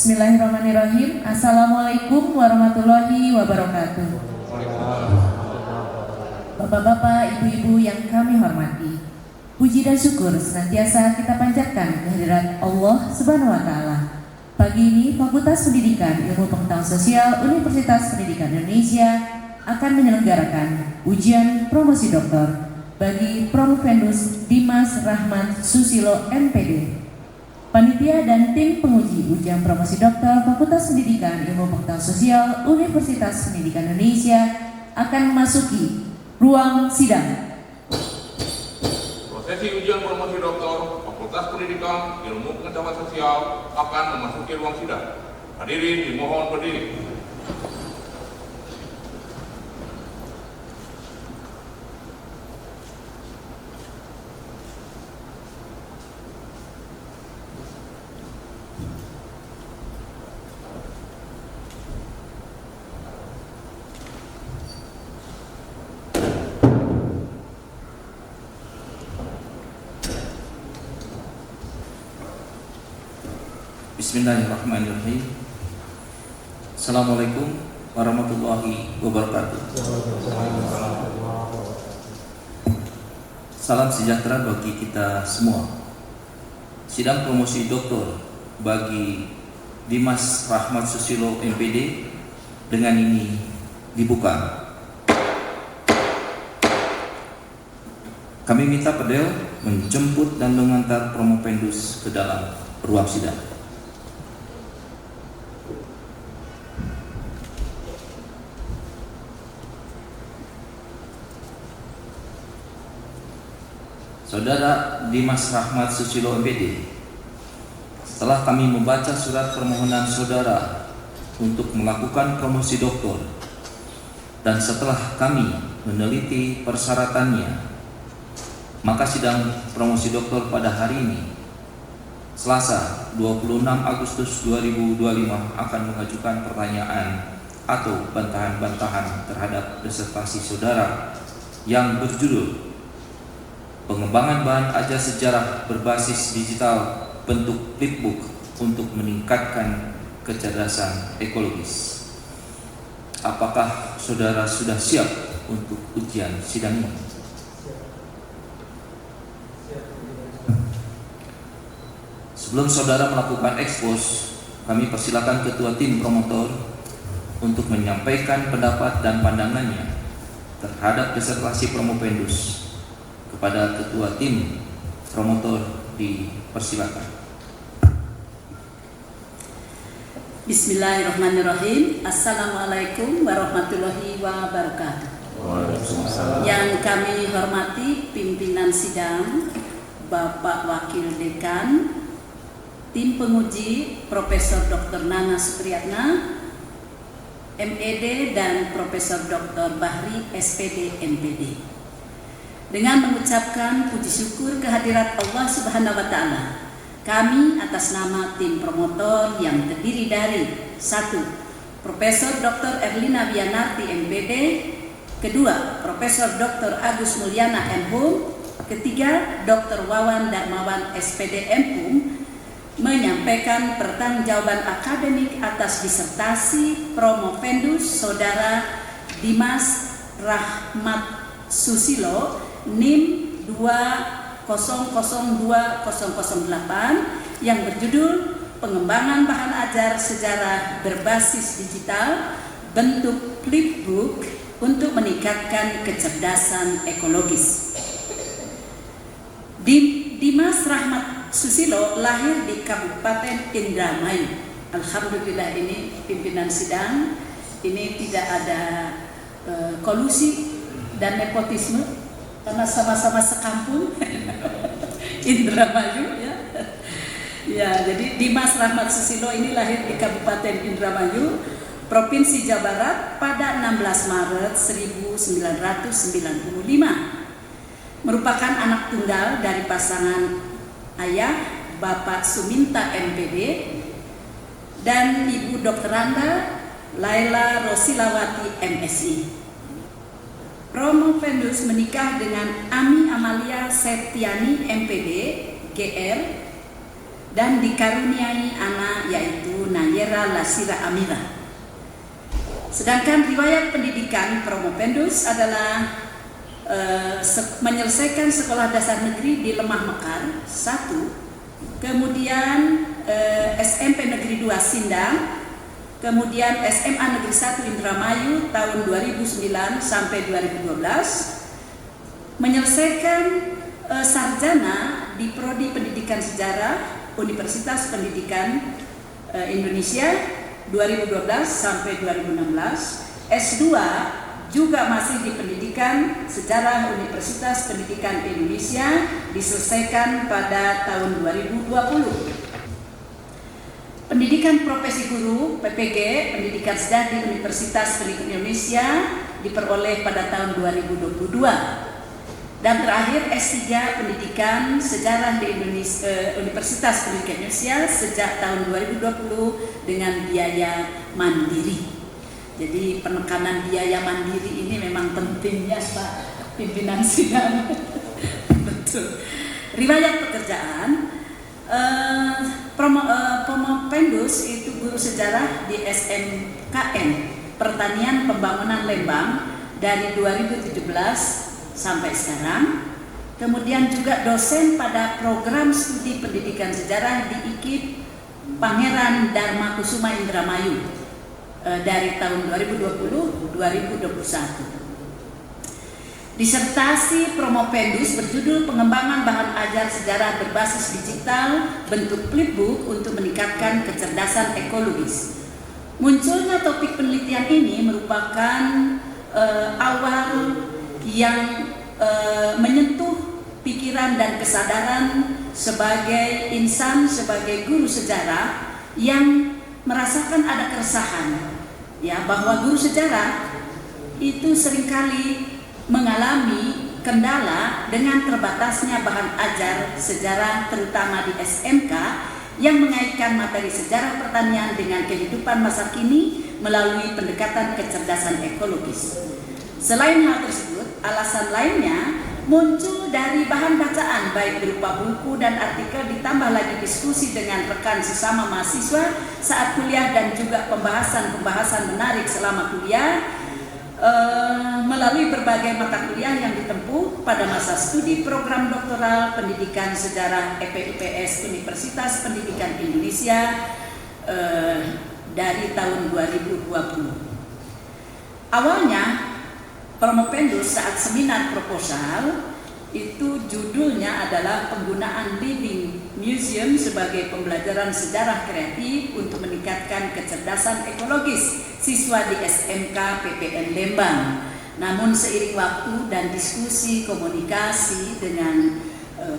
Bismillahirrahmanirrahim. Assalamualaikum warahmatullahi wabarakatuh. Bapak-bapak, ibu-ibu yang kami hormati, puji dan syukur senantiasa kita panjatkan kehadirat Allah Subhanahu wa Ta'ala. Pagi ini, Fakultas Pendidikan Ilmu Pengetahuan Sosial Universitas Pendidikan Indonesia akan menyelenggarakan ujian promosi doktor bagi Promovendus Dimas Rahmat Susilo MPD. Panitia dan tim penguji ujian promosi doktor Fakultas Pendidikan Ilmu Pengetahuan Sosial Universitas Pendidikan Indonesia akan memasuki ruang sidang. Prosesi ujian promosi doktor Fakultas Pendidikan Ilmu Pengetahuan Sosial akan memasuki ruang sidang. Hadirin dimohon berdiri. Bismillahirrahmanirrahim. Assalamualaikum warahmatullahi wabarakatuh. Salam sejahtera bagi kita semua. Sidang promosi doktor bagi Dimas Rahmat Susilo MPD dengan ini dibuka. Kami minta pedel menjemput dan mengantar Promovendus ke dalam ruang sidang. Saudara Dimas Rahmat Susilo MPD, setelah kami membaca surat permohonan saudara untuk melakukan promosi doktor dan setelah kami meneliti persyaratannya, maka sidang promosi doktor pada hari ini, Selasa 26 Agustus 2025 akan mengajukan pertanyaan atau bantahan-bantahan terhadap disertasi saudara yang berjudul Pengembangan bahan ajar sejarah berbasis digital bentuk flipbook untuk meningkatkan kecerdasan ekologis. Apakah saudara sudah siap untuk ujian sidang ini? Sebelum saudara melakukan ekspos, kami persilakan ketua tim promotor untuk menyampaikan pendapat dan pandangannya terhadap disertasi Promovendus. Kepada ketua tim promotor dipersilakan. Bismillahirrahmanirrahim. Assalamualaikum warahmatullahi wabarakatuh. Yang kami hormati pimpinan sidang, Bapak Wakil Dekan, tim penguji Profesor Dr. Nana Supriyatna, MED dan Profesor Dr. Bahri SPD MPD. Dengan mengucapkan puji syukur kehadirat Allah Subhanahu wa Ta'ala, kami atas nama tim promotor yang terdiri dari 1. Profesor Dr. Erlina Wianarti MPD, kedua Profesor Dr. Agus Mulyana MHum, ketiga Dr. Wawan Darmawan SPD MHum, menyampaikan pertanggungjawaban akademik atas disertasi Promovendus Saudara Dimas Rahmat Susilo NIM 2002008 yang berjudul Pengembangan Bahan Ajar Sejarah Berbasis Digital bentuk flipbook untuk meningkatkan kecerdasan ekologis. Dimas Rahmat Susilo lahir di Kabupaten Indramayu. Alhamdulillah, ini pimpinan sidang ini tidak ada kolusi dan nepotisme karena sama-sama sekampung Indramayu ya. Ya, jadi Dimas Rahmat Susilo ini lahir di Kabupaten Indramayu, Provinsi Jawa Barat pada 16 Maret 1995. Merupakan anak tunggal dari pasangan ayah Bapak Suminta MPD dan Ibu Dokteranda Laila Rosilawati MSI. Promovendus menikah dengan Ami Amalia Septiani MPD GR dan dikaruniai anak yaitu Nayera Lasira Amira. Sedangkan riwayat pendidikan Promopendus adalah menyelesaikan sekolah dasar negeri di Lemah Mekar 1, kemudian SMP Negeri 2 Sindang, kemudian SMA Negeri 1 Indramayu tahun 2009 sampai 2012, menyelesaikan sarjana di Prodi Pendidikan Sejarah Universitas Pendidikan Indonesia 2012 sampai 2016, S2 juga masih di Pendidikan Sejarah Universitas Pendidikan Indonesia, diselesaikan pada tahun 2020. Pendidikan Profesi Guru PPG Pendidikan Sejarah di Universitas Pendidikan Indonesia diperoleh pada tahun 2022. Dan terakhir S3 Pendidikan Sejarah di Universitas Pendidikan Indonesia sejak tahun 2020 dengan biaya mandiri. Jadi penekanan biaya mandiri ini memang penting ya Pak pimpinan sidang. Betul. Riwayat pekerjaan, Promopendus itu guru sejarah di SMKN Pertanian Pembangunan Lembang dari 2017 sampai sekarang. Kemudian juga dosen pada program studi pendidikan sejarah di IKIP Pangeran Darmakusuma Indramayu dari tahun 2020-2021. Disertasi Promopendus berjudul Pengembangan Bahan Ajar Sejarah Berbasis Digital bentuk flipbook untuk meningkatkan kecerdasan ekologis. Munculnya topik penelitian ini merupakan awal yang menyentuh pikiran dan kesadaran sebagai insan, sebagai guru sejarah yang merasakan ada keresahan ya bahwa guru sejarah itu seringkali mengalami kendala dengan terbatasnya bahan ajar sejarah terutama di SMK yang mengaitkan materi sejarah pertanian dengan kehidupan masa kini melalui pendekatan kecerdasan ekologis. Selain hal tersebut, alasan lainnya muncul dari bahan bacaan baik berupa buku dan artikel ditambah lagi diskusi dengan rekan sesama mahasiswa saat kuliah dan juga pembahasan menarik selama kuliah melalui berbagai mata kuliah yang ditempuh pada masa studi program doktoral pendidikan sejarah EPUPS Universitas Pendidikan Indonesia dari tahun 2020. Awalnya Promopendus saat seminar proposal itu judulnya adalah penggunaan Living Museum sebagai pembelajaran sejarah kreatif untuk meningkatkan kecerdasan ekologis siswa di SMK PPN Lembang. Namun seiring waktu dan diskusi komunikasi dengan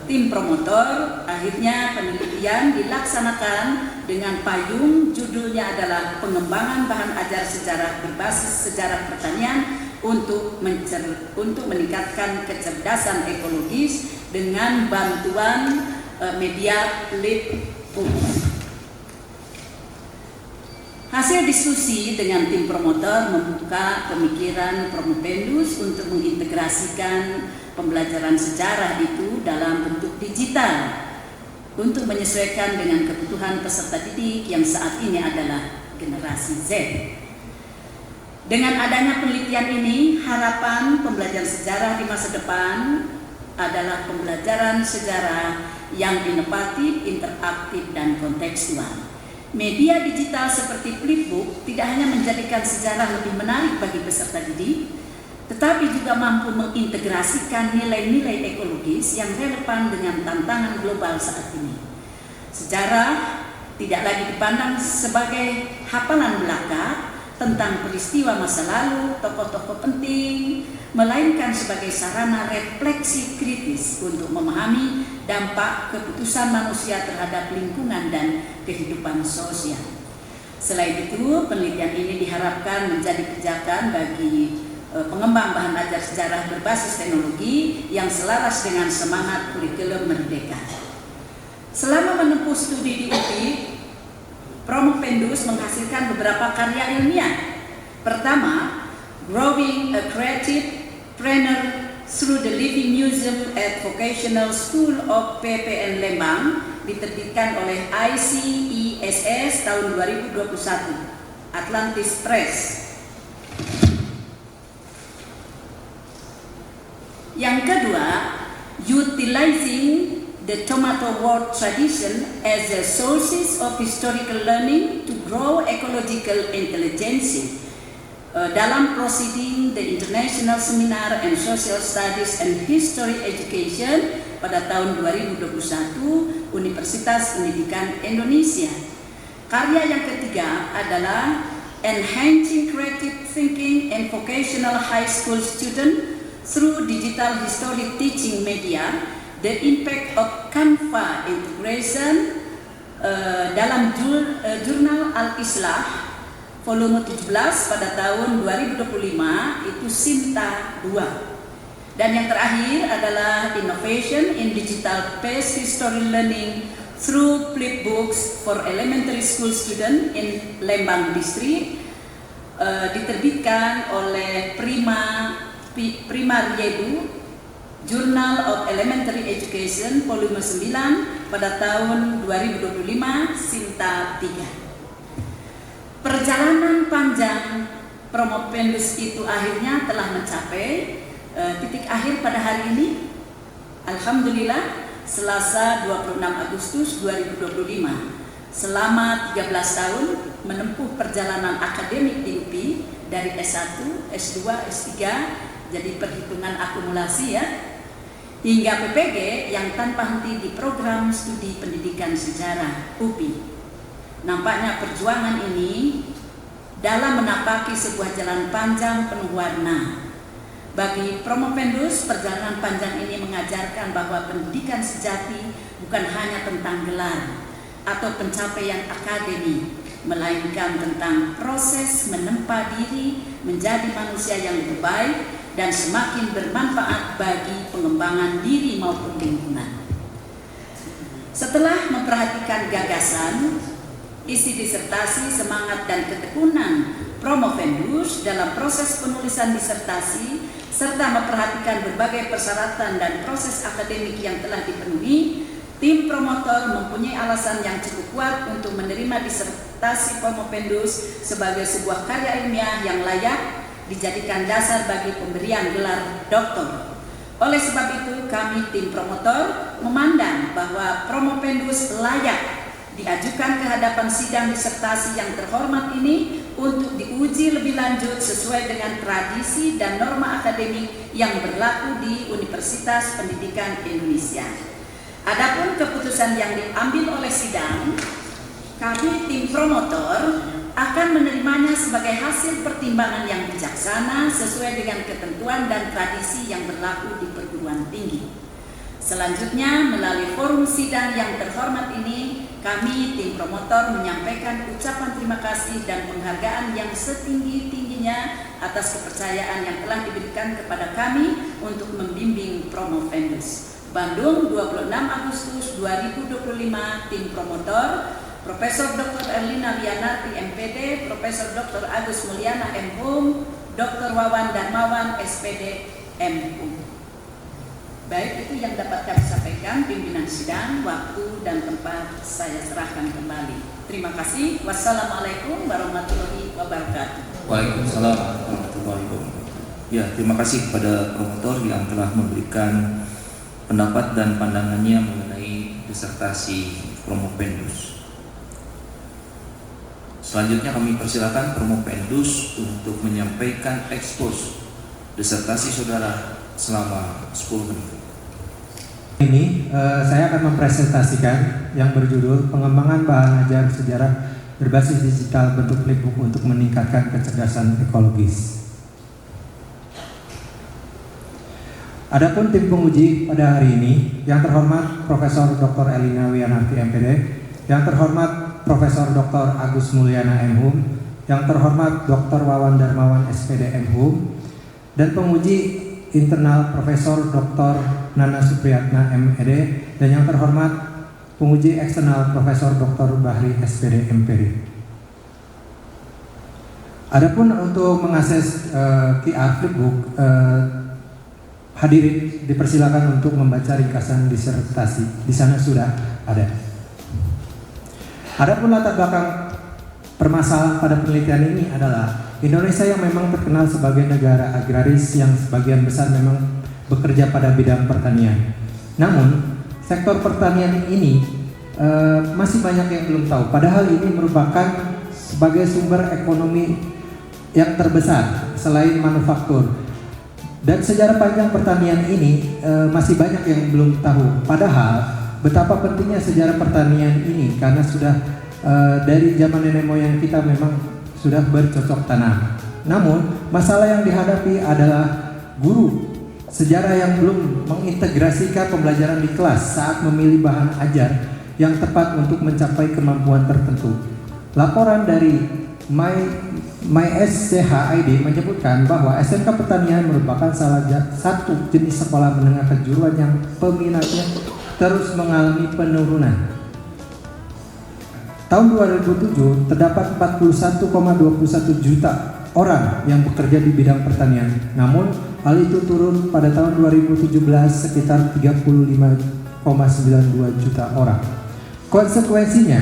tim promotor, akhirnya penelitian dilaksanakan dengan payung judulnya adalah Pengembangan Bahan Ajar Sejarah Berbasis Sejarah Pertanian untuk meningkatkan kecerdasan ekologis dengan bantuan media flipbook. Hasil diskusi dengan tim promotor membuka pemikiran Promopendus untuk mengintegrasikan pembelajaran sejarah itu dalam bentuk digital untuk menyesuaikan dengan kebutuhan peserta didik yang saat ini adalah generasi Z. Dengan adanya penelitian ini, harapan pembelajaran sejarah di masa depan adalah pembelajaran sejarah yang inovatif, interaktif, dan kontekstual. Media digital seperti flipbook tidak hanya menjadikan sejarah lebih menarik bagi peserta didik, tetapi juga mampu mengintegrasikan nilai-nilai ekologis yang relevan dengan tantangan global saat ini. Sejarah tidak lagi dipandang sebagai hafalan belaka tentang peristiwa masa lalu, tokoh-tokoh penting, melainkan sebagai sarana refleksi kritis untuk memahami dampak keputusan manusia terhadap lingkungan dan kehidupan sosial. Selain itu, penelitian ini diharapkan menjadi pijakan bagi pengembang bahan ajar sejarah berbasis teknologi yang selaras dengan semangat kurikulum merdeka. Selama menempuh studi di UPI, Promopendus menghasilkan beberapa karya ilmiah. Pertama, Growing a Creative through the Living Museum at Vocational School of PPN Lembang, diterbitkan oleh ICESS tahun 2021, Atlantis Press. Yang kedua, utilizing the tomato wort tradition as a sources of historical learning to grow ecological intelligence. Dalam proceeding the International Seminar and Social Studies and History Education pada tahun 2021 Universitas Pendidikan Indonesia. Karya yang ketiga adalah Enhancing Creative Thinking in Vocational High School Student through Digital History Teaching Media, the Impact of Canva Integration, dalam jurnal Al-Islah volume 17 pada tahun 2025, itu Sinta 2. Dan yang terakhir adalah Innovation in Digital Based History Learning through Flipbooks for Elementary School Student in Lembang District, diterbitkan oleh Prima Riedu, Journal of Elementary Education volume 9 pada tahun 2025, Sinta 3. Perjalanan panjang Promopendus itu akhirnya telah mencapai titik akhir pada hari ini. Alhamdulillah, Selasa 26 Agustus 2025. Selama 13 tahun menempuh perjalanan akademik di UPI dari S1, S2, S3, jadi perhitungan akumulasi ya, hingga PPG yang tanpa henti di program studi pendidikan sejarah UPI. Nampaknya perjuangan ini dalam menapaki sebuah jalan panjang penuh warna. Bagi Promopendus, perjalanan panjang ini mengajarkan bahwa pendidikan sejati bukan hanya tentang gelar atau pencapaian akademi, melainkan tentang proses menempa diri menjadi manusia yang lebih baik dan semakin bermanfaat bagi pengembangan diri maupun lingkungan. Setelah memperhatikan gagasan, isi disertasi, semangat dan ketekunan Promopendus dalam proses penulisan disertasi, serta memperhatikan berbagai persyaratan dan proses akademik yang telah dipenuhi, tim promotor mempunyai alasan yang cukup kuat untuk menerima disertasi Promopendus sebagai sebuah karya ilmiah yang layak dijadikan dasar bagi pemberian gelar doktor. Oleh sebab itu, kami tim promotor memandang bahwa Promopendus layak diajukan ke hadapan sidang disertasi yang terhormat ini untuk diuji lebih lanjut sesuai dengan tradisi dan norma akademik yang berlaku di Universitas Pendidikan Indonesia. Adapun keputusan yang diambil oleh sidang, kami tim promotor akan menerimanya sebagai hasil pertimbangan yang bijaksana sesuai dengan ketentuan dan tradisi yang berlaku di perguruan tinggi. Selanjutnya, melalui forum sidang yang terhormat ini, kami tim promotor menyampaikan ucapan terima kasih dan penghargaan yang setinggi-tingginya atas kepercayaan yang telah diberikan kepada kami untuk membimbing Promopendus. Bandung, 26 Agustus 2025, tim promotor Profesor Dr. Erlina Wianarti MPD, Profesor Dr. Agus Mulyana M.Hum, Dr. Wawan Darmawan SPD M.Hum. Baik, itu yang dapat kami sampaikan. Pimpinan sidang, waktu dan tempat saya serahkan kembali. Terima kasih. Wassalamualaikum warahmatullahi wabarakatuh. Waalaikumsalam warahmatullahi wabarakatuh. Ya, terima kasih kepada promotor yang telah memberikan pendapat dan pandangannya mengenai disertasi Promopendus. Selanjutnya kami persilakan Promopendus untuk menyampaikan ekspos disertasi saudara selama 10 menit. Ini saya akan mempresentasikan yang berjudul Pengembangan Bahan Ajar Sejarah Berbasis Digital Bentuk Flipbook untuk Meningkatkan Kecerdasan Ekologis. Adapun tim penguji pada hari ini, yang terhormat Profesor Dr. Erlina Wianarti MPD, yang terhormat Profesor Dr. Agus Mulyana M.Hum, yang terhormat Dr. Wawan Darmawan SPD M.Hum, dan penguji internal Profesor Dr. Nana Supriyatna M.Ed, dan yang terhormat penguji eksternal Profesor Dr. Bahri SPD MPD. Adapun untuk mengakses QR Flipbook, Hadirin dipersilakan untuk membaca ringkasan disertasi. Di sana sudah ada. Adapun latar belakang permasalahan pada penelitian ini adalah Indonesia yang memang terkenal sebagai negara agraris yang sebagian besar memang bekerja pada bidang pertanian. Namun, sektor pertanian ini masih banyak yang belum tahu. Padahal ini merupakan sebagai sumber ekonomi yang terbesar selain manufaktur. Dan sejarah panjang pertanian ini masih banyak yang belum tahu. Padahal betapa pentingnya sejarah pertanian ini karena sudah dari zaman nenek moyang kita memang sudah bercocok tanam. Namun masalah yang dihadapi adalah guru sejarah yang belum mengintegrasikan pembelajaran di kelas saat memilih bahan ajar yang tepat untuk mencapai kemampuan tertentu. Laporan dari MySCHID menyebutkan bahwa SMK Pertanian merupakan salah satu jenis sekolah menengah kejuruan yang peminatnya terus mengalami penurunan. Tahun 2007 terdapat 41,21 juta orang yang bekerja di bidang pertanian. Namun hal itu turun pada tahun 2017 sekitar 35,92 juta orang. Konsekuensinya,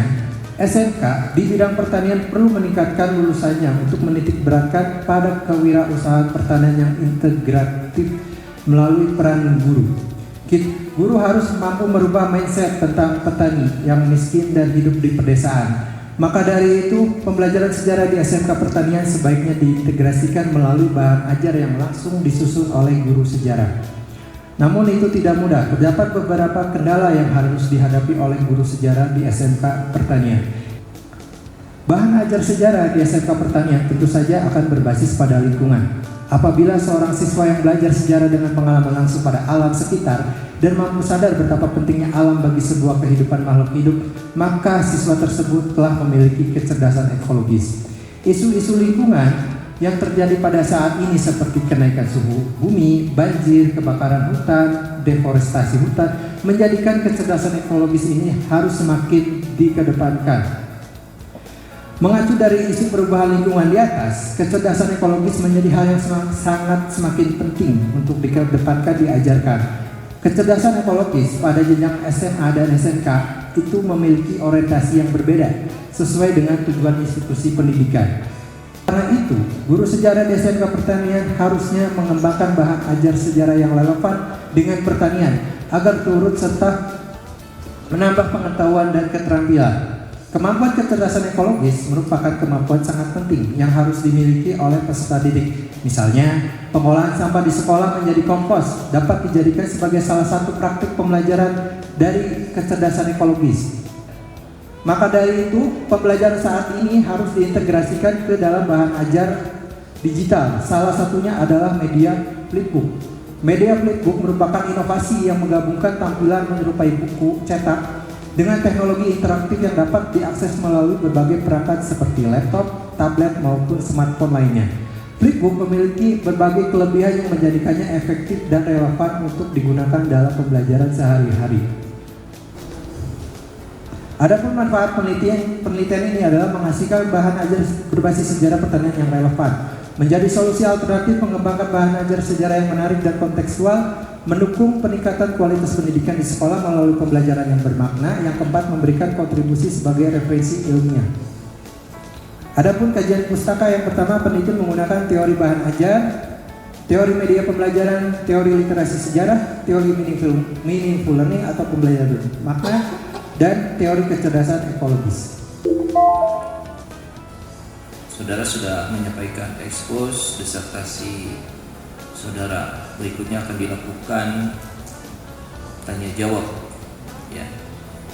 SMK di bidang pertanian perlu meningkatkan lulusannya untuk menitik beratkan pada kewirausahaan pertanian yang integratif melalui peran guru. Guru harus mampu merubah mindset tentang petani yang miskin dan hidup di pedesaan. Maka dari itu, pembelajaran sejarah di SMK Pertanian sebaiknya diintegrasikan melalui bahan ajar yang langsung disusun oleh guru sejarah. Namun itu tidak mudah. Terdapat beberapa kendala yang harus dihadapi oleh guru sejarah di SMK Pertanian. Bahan ajar sejarah di SMK Pertanian tentu saja akan berbasis pada lingkungan. Apabila seorang siswa yang belajar sejarah dengan pengalaman langsung pada alam sekitar dan mampu sadar betapa pentingnya alam bagi sebuah kehidupan makhluk hidup, maka siswa tersebut telah memiliki kecerdasan ekologis. Isu-isu lingkungan yang terjadi pada saat ini seperti kenaikan suhu bumi, banjir, kebakaran hutan, deforestasi hutan menjadikan kecerdasan ekologis ini harus semakin dikedepankan. Mengacu dari isu perubahan lingkungan di atas, kecerdasan ekologis menjadi hal yang sangat semakin penting untuk dikedepankan, diajarkan. Kecerdasan ekologis pada jenjang SMA dan SMK itu memiliki orientasi yang berbeda sesuai dengan tujuan institusi pendidikan. Karena itu, guru sejarah di SMK Pertanian harusnya mengembangkan bahan ajar sejarah yang relevan dengan pertanian agar turut serta menambah pengetahuan dan keterampilan. Kemampuan kecerdasan ekologis merupakan kemampuan sangat penting yang harus dimiliki oleh peserta didik. Misalnya, pengolahan sampah di sekolah menjadi kompos dapat dijadikan sebagai salah satu praktik pembelajaran dari kecerdasan ekologis. Maka dari itu, pembelajaran saat ini harus diintegrasikan ke dalam bahan ajar digital. Salah satunya adalah media flipbook. Media flipbook merupakan inovasi yang menggabungkan tampilan menyerupai buku cetak dengan teknologi interaktif yang dapat diakses melalui berbagai perangkat seperti laptop, tablet, maupun smartphone lainnya. Flipbook memiliki berbagai kelebihan yang menjadikannya efektif dan relevan untuk digunakan dalam pembelajaran sehari-hari. Adapun manfaat penelitian ini adalah menghasilkan bahan ajar berbasis sejarah pertanian yang relevan, menjadi solusi alternatif mengembangkan bahan ajar sejarah yang menarik dan kontekstual, mendukung peningkatan kualitas pendidikan di sekolah melalui pembelajaran yang bermakna, yang keempat memberikan kontribusi sebagai referensi ilmiah. Adapun kajian pustaka yang pertama, peneliti menggunakan teori bahan ajar, teori media pembelajaran, teori literasi sejarah, teori meaningful learning atau pembelajaran makna, dan teori kecerdasan ekologis. Saudara sudah menyampaikan ekspos disertasi saudara. Berikutnya akan dilakukan tanya jawab. Ya,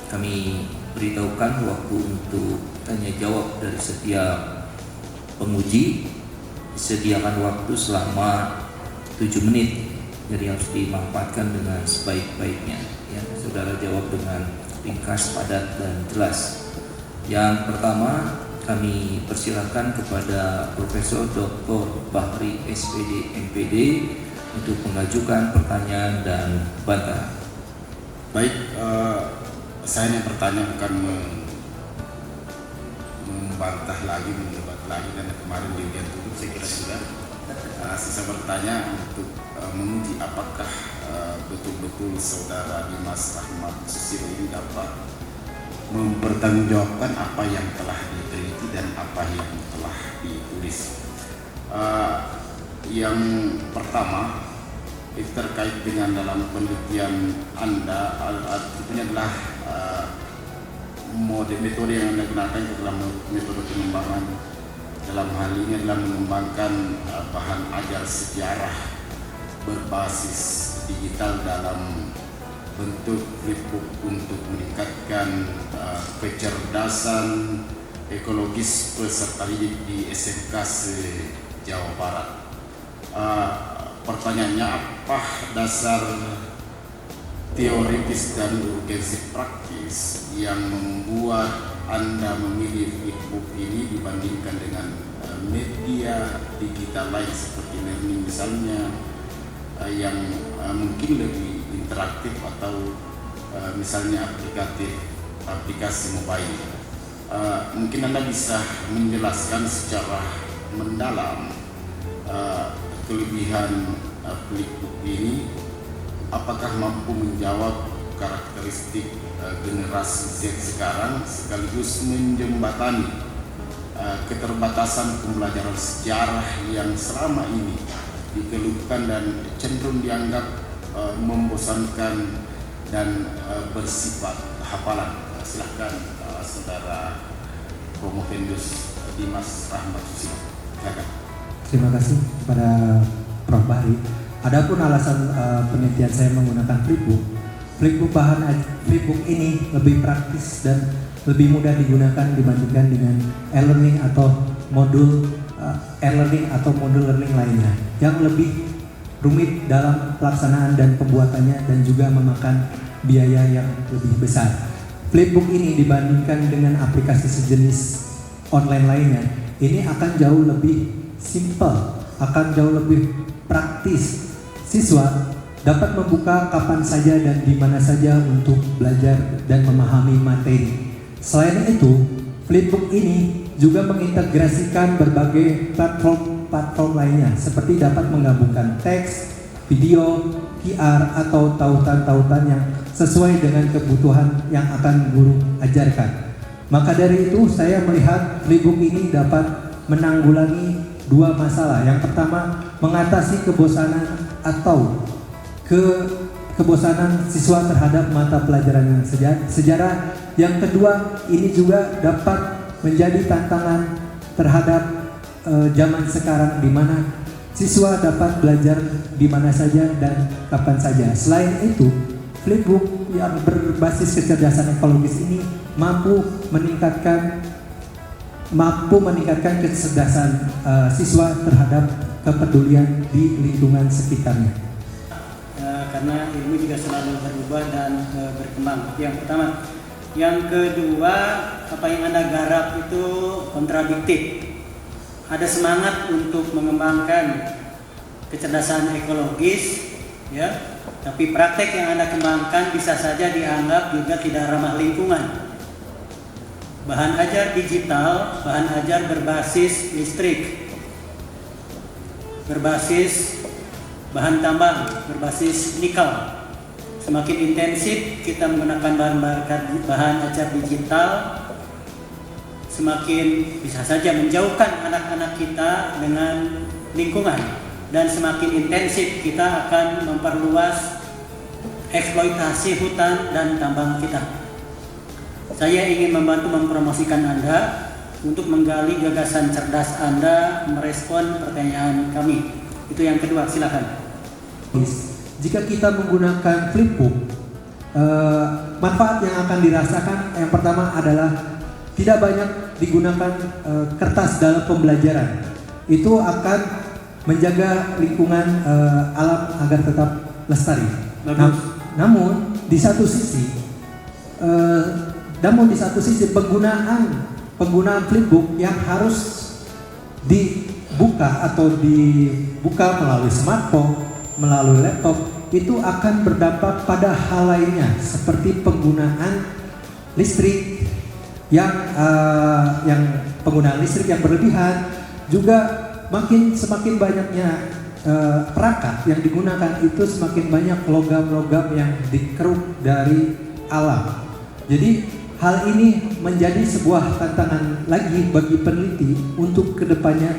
kami beritahukan waktu untuk tanya jawab dari setiap penguji. Disediakan waktu selama 7 menit. Jadi harus dimanfaatkan dengan sebaik-baiknya. Ya, saudara jawab dengan ringkas, padat, dan jelas. Yang pertama, kami persilakan kepada Profesor Dr. Bahri SPD MPD untuk mengajukan pertanyaan dan bantah. Baik, saya yang bertanya bukan membantah lagi, mendebat lagi, karena kemarin di ujian tutup saya kira sudah. Saya bertanya untuk menguji apakah betul-betul saudara Dimas Rahmat Susilo ini dapat mempertanggungjawabkan apa yang telah diteliti dan apa yang telah ditulis. Yang pertama itu terkait dengan dalam penelitian Anda artinya adalah metode yang Anda gunakan adalah metode pengembangan. Dalam hal ini adalah mengembangkan bahan ajar sejarah berbasis digital dalam bentuk flipbook untuk meningkatkan kecerdasan ekologis peserta didik di SMK se-Jawa Barat. Pertanyaannya, apa dasar teoritis dan urgensi praktis yang membuat Anda memilih flipbook ini dibandingkan dengan media digital lain seperti learning misalnya yang mungkin lebih interaktif atau misalnya aplikasi mobile. Mungkin Anda bisa menjelaskan secara mendalam kelebihan flipbook ini, apakah mampu menjawab karakteristik generasi Z sekarang sekaligus menjembatani keterbatasan pembelajaran sejarah yang selama ini dikeluhkan dan cenderung dianggap membosankan dan bersifat hafalan. Silahkan saudara Promopendus Dimas Rahmat Susilo. Silakan. Terima kasih kepada Prof. Bahri. Adapun alasan penelitian saya menggunakan flipbook ini lebih praktis dan lebih mudah digunakan dibandingkan dengan e-learning atau modul e-learning atau modul learning lainnya yang lebih rumit dalam pelaksanaan dan pembuatannya dan juga memakan biaya yang lebih besar. Flipbook ini dibandingkan dengan aplikasi sejenis online lainnya, ini akan jauh lebih simple, akan jauh lebih praktis. Siswa dapat membuka kapan saja dan di mana saja untuk belajar dan memahami materi. Selain itu, flipbook ini juga mengintegrasikan berbagai platform lainnya seperti dapat menggabungkan teks, video, QR atau tautan-tautan yang sesuai dengan kebutuhan yang akan guru ajarkan. Maka dari itu saya melihat flipbook ini dapat menanggulangi dua masalah. Yang pertama, mengatasi kebosanan atau kebosanan siswa terhadap mata pelajaran yang sejarah. Yang kedua, ini juga dapat menjadi tantangan terhadap zaman sekarang di mana siswa dapat belajar di mana saja dan kapan saja. Selain itu, flipbook yang berbasis kecerdasan ekologis ini mampu meningkatkan kecerdasan siswa terhadap kepedulian di lingkungan sekitarnya. Karena ilmu juga selalu berubah dan berkembang. Itu yang pertama. Yang kedua, apa yang Anda garap itu kontradiktif. Ada semangat untuk mengembangkan kecerdasan ekologis, ya, tapi praktek yang Anda kembangkan bisa saja dianggap juga tidak ramah lingkungan. Bahan ajar digital, bahan ajar berbasis listrik, berbasis bahan tambang, berbasis nikel. Semakin intensif kita menggunakan bahan ajar digital, semakin bisa saja menjauhkan anak-anak kita dengan lingkungan, dan semakin intensif kita akan memperluas eksploitasi hutan dan tambang kita. Saya ingin membantu mempromosikan Anda untuk menggali gagasan cerdas Anda merespon pertanyaan kami. Itu yang kedua, silakan. Jika kita menggunakan flipbook, manfaat yang akan dirasakan yang pertama adalah tidak banyak digunakan kertas dalam pembelajaran. Itu akan menjaga lingkungan alam agar tetap lestari. Namun di satu sisi penggunaan flipbook yang harus dibuka melalui smartphone, melalui laptop, itu akan berdampak pada hal lainnya seperti penggunaan listrik yang berlebihan, juga semakin banyaknya perangkat yang digunakan itu semakin banyak logam-logam yang dikeruk dari alam. Jadi hal ini menjadi sebuah tantangan lagi bagi peneliti untuk kedepannya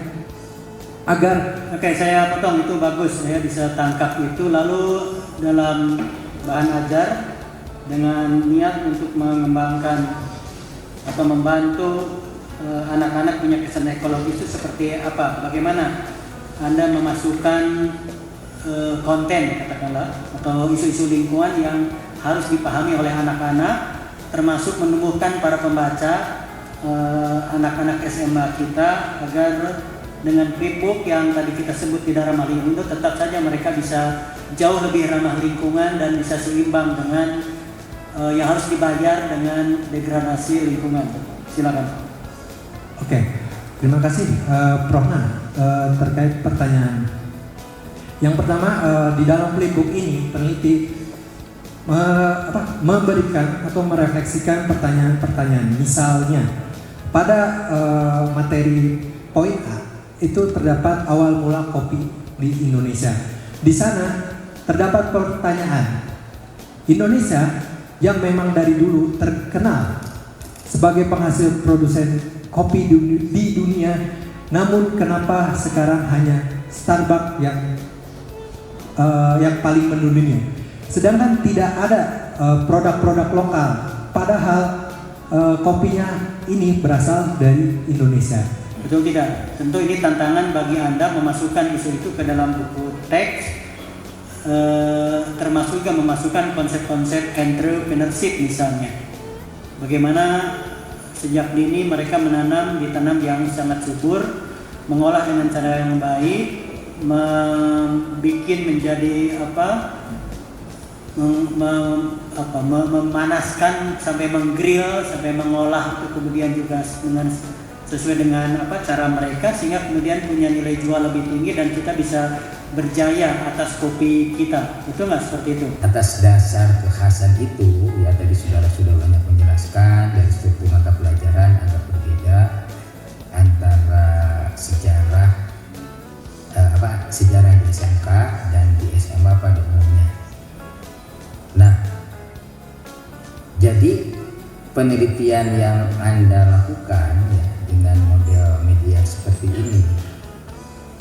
agar Oke, saya potong, itu bagus, saya bisa tangkap itu. Lalu dalam bahan ajar dengan niat untuk mengembangkan atau membantu anak-anak punya kesan ekologis itu seperti apa? Bagaimana Anda memasukkan konten katakanlah atau isu-isu lingkungan yang harus dipahami oleh anak-anak, termasuk menumbuhkan para pembaca anak-anak SMA kita agar dengan flipbook yang tadi kita sebut tidak ramah lingkungan itu tetap saja mereka bisa jauh lebih ramah lingkungan dan bisa seimbang dengan yang harus dibayar dengan degradasi lingkungan. Silakan. Oke, terima kasih Prof. Nana terkait pertanyaan. Yang pertama, di dalam flipbook ini peneliti memberikan atau merefleksikan pertanyaan-pertanyaan. Misalnya pada materi poin A itu terdapat awal mula kopi di Indonesia. Di sana terdapat pertanyaan, Indonesia yang memang dari dulu terkenal sebagai penghasil produsen kopi di dunia, namun kenapa sekarang hanya Starbucks yang paling mendunia? Sedangkan tidak ada produk-produk lokal, padahal kopinya ini berasal dari Indonesia. Betul tidak? Tentu ini tantangan bagi Anda memasukkan isu itu ke dalam buku teks, termasuk juga memasukkan konsep-konsep entrepreneurship misalnya. Bagaimana sejak dini mereka ditanam yang sangat subur, mengolah dengan cara yang baik, membuat menjadi memanaskan sampai menggrill, sampai mengolah itu kemudian juga sesuai dengan cara mereka, sehingga kemudian punya nilai jual lebih tinggi dan kita bisa berjaya atas kopi kita. Itu nggak seperti itu? Atas dasar kekhasan itu, ya tadi sudah banyak menjelaskan dari struktur mata pelajaran agak berbeda antara sejarah di SMK dan di SMA pada umumnya. Nah, jadi penelitian yang Anda lakukan ya dengan model media seperti ini,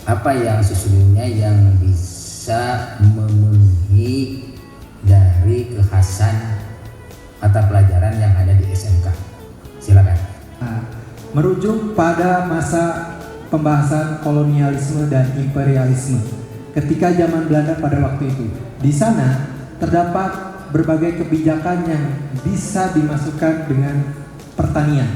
apa yang sesungguhnya yang bisa memenuhi dari kekhasan mata pelajaran yang ada di SMK? Silakan. Merujuk pada masa pembahasan kolonialisme dan imperialisme ketika zaman Belanda pada waktu itu. Di sana terdapat berbagai kebijakan yang bisa dimasukkan dengan pertanian.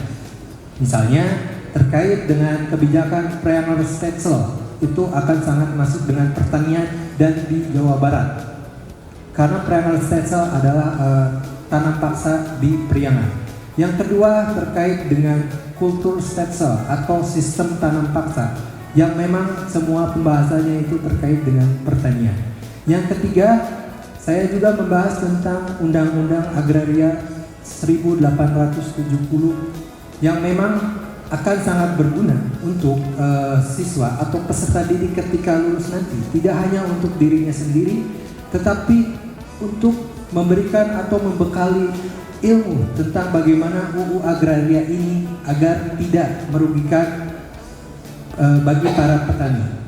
Misalnya terkait dengan kebijakan Preanger-Stetsel itu akan sangat masuk dengan pertanian dan di Jawa Barat. Karena Preanger-Stetsel adalah tanam paksa di Priangan. Yang kedua terkait dengan kultur Stetsel atau sistem tanam paksa yang memang semua pembahasannya itu terkait dengan pertanian. Yang ketiga, saya juga membahas tentang Undang-Undang Agraria 1870 yang memang akan sangat berguna untuk siswa atau peserta didik ketika lulus nanti. Tidak hanya untuk dirinya sendiri, tetapi untuk memberikan atau membekali ilmu tentang bagaimana UU Agraria ini agar tidak merugikan bagi para petani.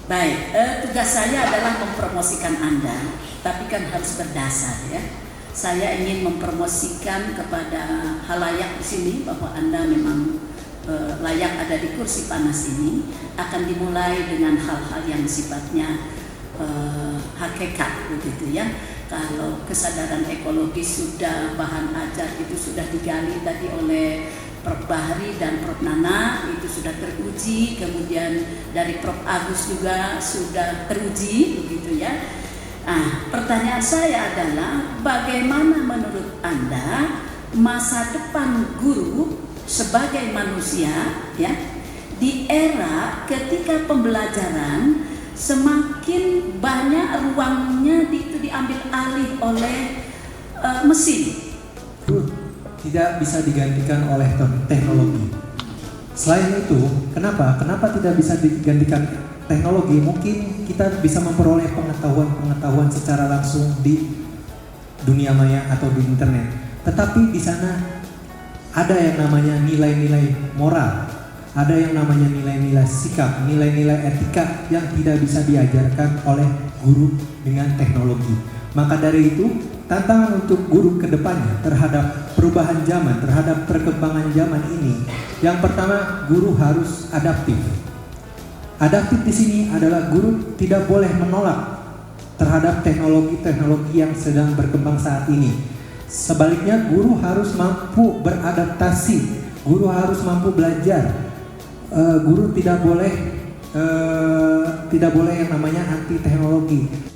Baik, tugas saya adalah mempromosikan Anda, tapi kan harus berdasar ya. Saya ingin mempromosikan kepada halayak di sini bahwa Anda memang layak ada di kursi panas ini. Akan dimulai dengan hal-hal yang sifatnya hakikat begitu ya. Kalau kesadaran ekologis sudah, bahan ajar itu sudah digali tadi oleh Prof. Bahri dan Prof. Nana, itu sudah teruji, kemudian dari Prof. Agus juga sudah teruji begitu ya. Nah, pertanyaan saya adalah bagaimana menurut Anda masa depan guru sebagai manusia ya di era ketika pembelajaran semakin banyak ruangnya itu diambil alih oleh mesin. Tidak bisa digantikan oleh teknologi. Selain itu, kenapa tidak bisa digantikan teknologi? Mungkin kita bisa memperoleh pengetahuan secara langsung di dunia maya atau di internet. Tetapi di sana ada yang namanya nilai-nilai moral, ada yang namanya nilai-nilai sikap, nilai-nilai etika yang tidak bisa diajarkan oleh guru dengan teknologi. Maka dari itu, tantangan untuk guru ke depannya terhadap perubahan zaman, terhadap perkembangan zaman ini, yang pertama, guru harus adaptif. Adaptif di sini adalah guru tidak boleh menolak terhadap teknologi-teknologi yang sedang berkembang saat ini. Sebaliknya, guru harus mampu beradaptasi, guru harus mampu belajar. Guru tidak boleh yang namanya anti teknologi.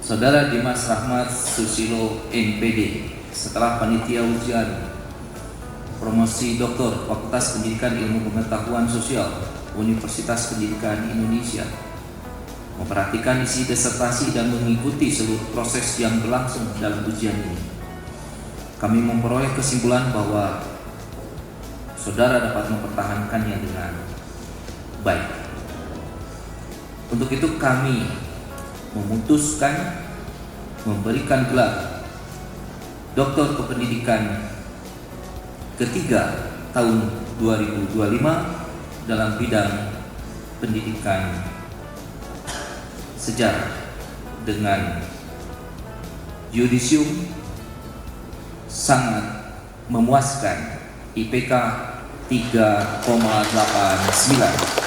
Saudara Dimas Rahmat Susilo MPD, setelah panitia ujian promosi doktor Fakultas Pendidikan Ilmu Pengetahuan Sosial Universitas Pendidikan Indonesia memperhatikan isi disertasi dan mengikuti seluruh proses yang berlangsung dalam ujian ini, kami memperoleh kesimpulan bahwa saudara dapat mempertahankannya dengan baik. Untuk itu kami memutuskan memberikan gelar Doktor Kependidikan ketiga tahun 2025 dalam bidang pendidikan sejarah dengan yudisium sangat memuaskan, IPK 3,89.